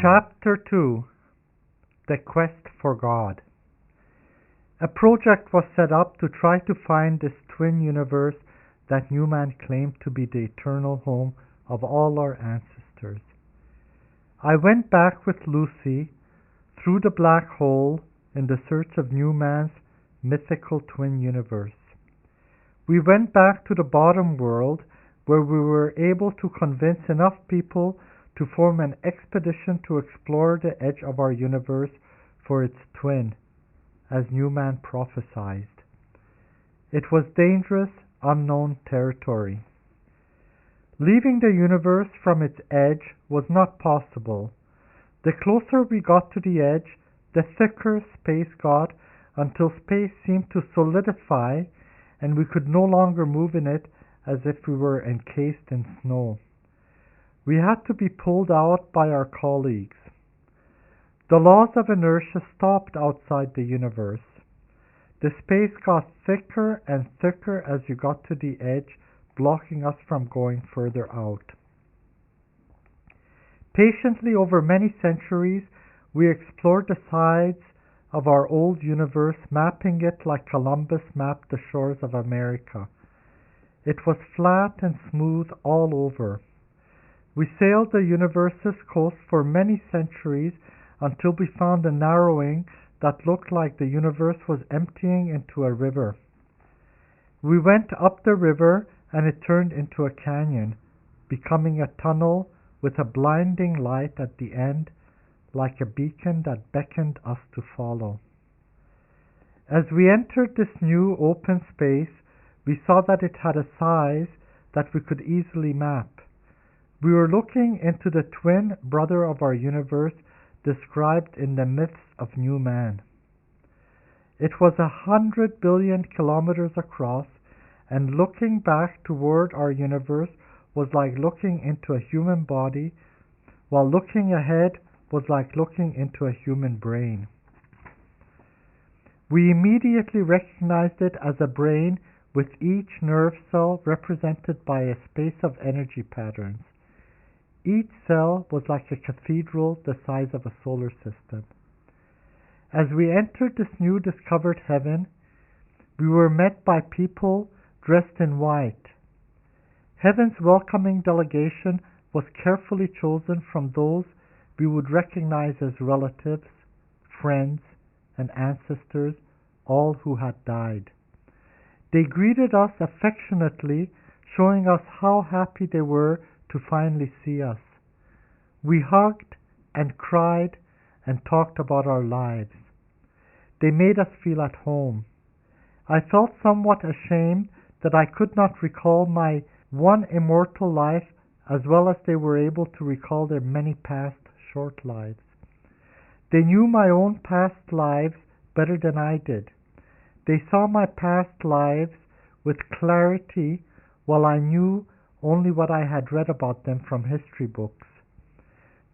Chapter 2: The Quest for God. A project was set up to try to find this twin universe that Newman claimed to be the eternal home of all our ancestors. I went back with Lucy through the black hole in the search of Newman's mythical twin universe. We went back to the bottom world where we were able to convince enough people to form an expedition to explore the edge of our universe for its twin, as Newman prophesied. It was dangerous, unknown territory. Leaving the universe from its edge was not possible. The closer we got to the edge, the thicker space got until space seemed to solidify and we could no longer move in it as if we were encased in snow. We had to be pulled out by our colleagues. The laws of inertia stopped outside the universe. The space got thicker and thicker as you got to the edge, blocking us from going further out. Patiently over many centuries, we explored the sides of our old universe, mapping it like Columbus mapped the shores of America. It was flat and smooth all over. We sailed the universe's coast for many centuries until we found a narrowing that looked like the universe was emptying into a river. We went up the river and it turned into a canyon, becoming a tunnel with a blinding light at the end, like a beacon that beckoned us to follow. As we entered this new open space, we saw that it had a size that we could easily map. We were looking into the twin brother of our universe described in the myths of Newman. It was 100 billion kilometers across, and looking back toward our universe was like looking into a human body, while looking ahead was like looking into a human brain. We immediately recognized it as a brain with each nerve cell represented by a space of energy patterns. Each cell was like a cathedral the size of a solar system. As we entered this new discovered heaven, we were met by people dressed in white. Heaven's welcoming delegation was carefully chosen from those we would recognize as relatives, friends, and ancestors, all who had died. They greeted us affectionately, showing us how happy they were to finally see us. We hugged and cried and talked about our lives. They made us feel at home. I felt somewhat ashamed that I could not recall my one immortal life as well as they were able to recall their many past short lives. They knew my own past lives better than I did. They saw my past lives with clarity while I knew only what I had read about them from history books.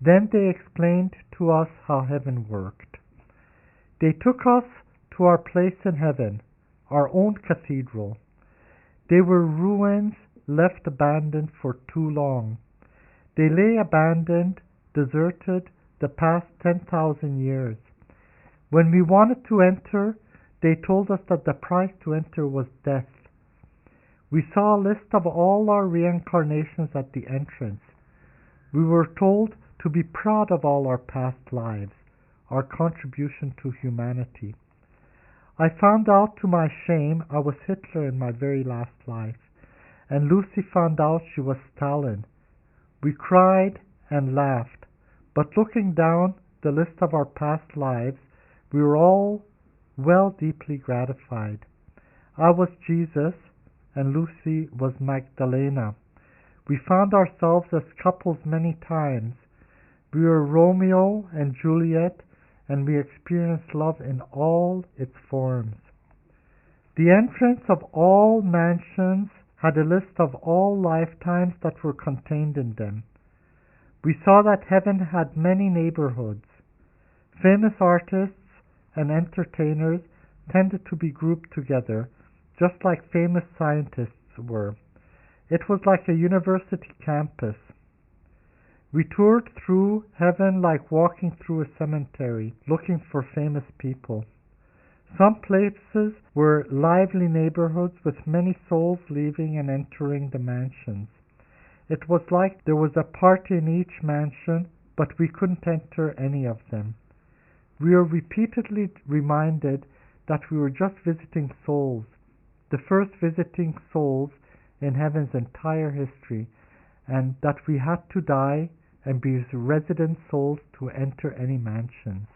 Then they explained to us how heaven worked. They took us to our place in heaven, our own cathedral. They were ruins left abandoned for too long. They lay abandoned, deserted, the past 10,000 years. When we wanted to enter, they told us that the price to enter was death. We saw a list of all our reincarnations at the entrance. We were told to be proud of all our past lives, our contribution to humanity. I found out to my shame I was Hitler in my very last life, and Lucy found out she was Stalin. We cried and laughed, but looking down the list of our past lives, we were all deeply gratified. I was Jesus, and Lucy was Magdalena. We found ourselves as couples many times. We were Romeo and Juliet, and we experienced love in all its forms. The entrance of all mansions had a list of all lifetimes that were contained in them. We saw that heaven had many neighborhoods. Famous artists and entertainers tended to be grouped together, just like famous scientists were. It was like a university campus. We toured through heaven like walking through a cemetery, looking for famous people. Some places were lively neighborhoods with many souls leaving and entering the mansions. It was like there was a party in each mansion, but we couldn't enter any of them. We were repeatedly reminded that we were just visiting souls, the first visiting souls in heaven's entire history, and that we had to die and be resident souls to enter any mansions.